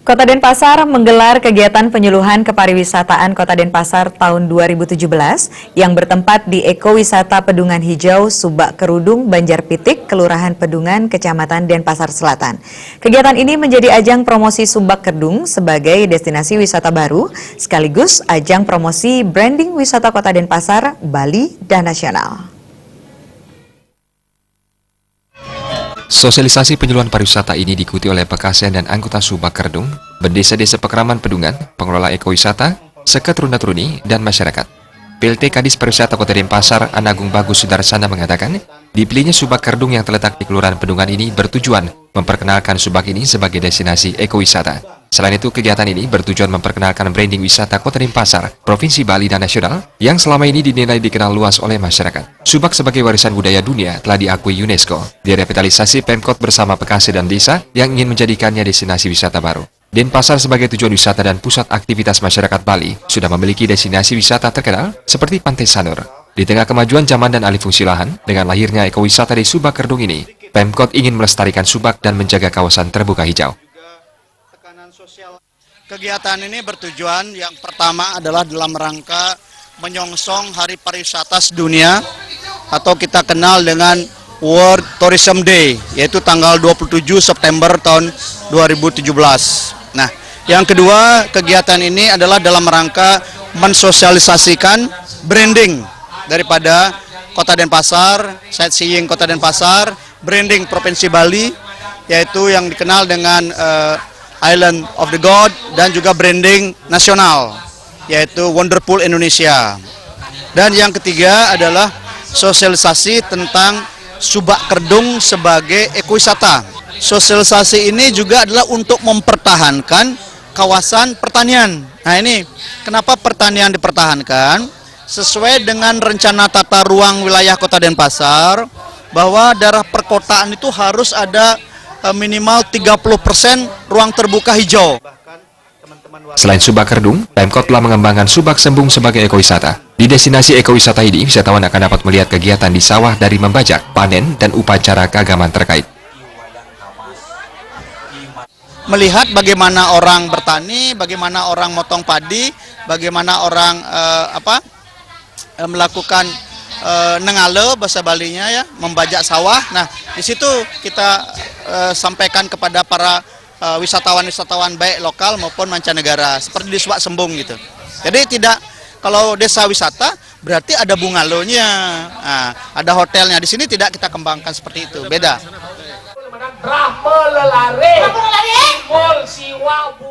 Kota Denpasar menggelar kegiatan penyuluhan kepariwisataan Kota Denpasar tahun 2017 yang bertempat di Ekowisata Pedungan Hijau, Subak Kerudung, Banjarpitik, Kelurahan Pedungan, Kecamatan Denpasar Selatan. Kegiatan ini menjadi ajang promosi Subak Kerudung sebagai destinasi wisata baru, sekaligus ajang promosi branding wisata Kota Denpasar, Bali, dan nasional. Sosialisasi penyuluhan pariwisata ini diikuti oleh Bekasian dan anggota Subak Kerudung, berdesa-desa Pekeraman Pedungan, pengelola ekowisata, seket runa-runi, dan masyarakat. PLT Kadis Pariwisata Kota Denpasar, Anagung Bagus Sudarsana mengatakan, dipilihnya Subak Kerudung yang terletak di Kelurahan Pedungan ini bertujuan memperkenalkan Subak ini sebagai destinasi ekowisata. Selain itu, kegiatan ini bertujuan memperkenalkan branding wisata Kota Denpasar, Provinsi Bali dan nasional, yang selama ini dinilai dikenal luas oleh masyarakat. Subak sebagai warisan budaya dunia telah diakui UNESCO, direvitalisasi Pemkot bersama Bekasi dan desa yang ingin menjadikannya destinasi wisata baru. Denpasar sebagai tujuan wisata dan pusat aktivitas masyarakat Bali sudah memiliki destinasi wisata terkenal seperti Pantai Sanur. Di tengah kemajuan zaman dan alih fungsi lahan, dengan lahirnya ekowisata di Subak Kerudung ini, Pemkot ingin melestarikan Subak dan menjaga kawasan terbuka hijau. Kegiatan ini bertujuan yang pertama adalah dalam rangka menyongsong Hari Pariwisata Sedunia atau kita kenal dengan World Tourism Day, yaitu tanggal 27 September tahun 2017. Nah, yang kedua, kegiatan ini adalah dalam rangka mensosialisasikan branding daripada Kota Denpasar, sightseeing Kota Denpasar, branding Provinsi Bali, yaitu yang dikenal dengan Island of the God, dan juga branding nasional, yaitu Wonderful Indonesia. Dan yang ketiga adalah sosialisasi tentang Subak Kerudung sebagai ekowisata. Sosialisasi ini juga adalah untuk mempertahankan kawasan pertanian. Nah ini, kenapa pertanian dipertahankan? Sesuai dengan rencana tata ruang wilayah Kota Denpasar, bahwa daerah perkotaan itu harus ada minimal 30% ruang terbuka hijau. Selain Subak Kerudung, Pemkot telah mengembangkan Subak Sembung sebagai ekowisata. Di destinasi ekowisata ini, wisatawan akan dapat melihat kegiatan di sawah dari membajak, panen, dan upacara keagamaan terkait. Melihat bagaimana orang bertani, bagaimana orang motong padi, bagaimana orang melakukan nengale bahasa Balinya ya, membajak sawah. Nah, di situ kita sampaikan kepada para wisatawan-wisatawan baik lokal maupun mancanegara seperti di Subak Sembung gitu. Jadi tidak, kalau desa wisata berarti ada bungalonya, nah, ada hotelnya. Di sini tidak kita kembangkan seperti itu, beda.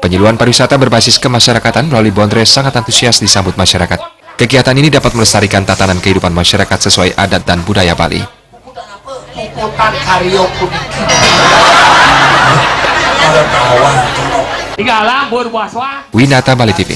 Penyuluhan pariwisata berbasis kemasyarakatan melalui Bondres sangat antusias disambut masyarakat. Kegiatan ini dapat melestarikan tatanan kehidupan masyarakat sesuai adat dan budaya Bali. Winata Bali TV.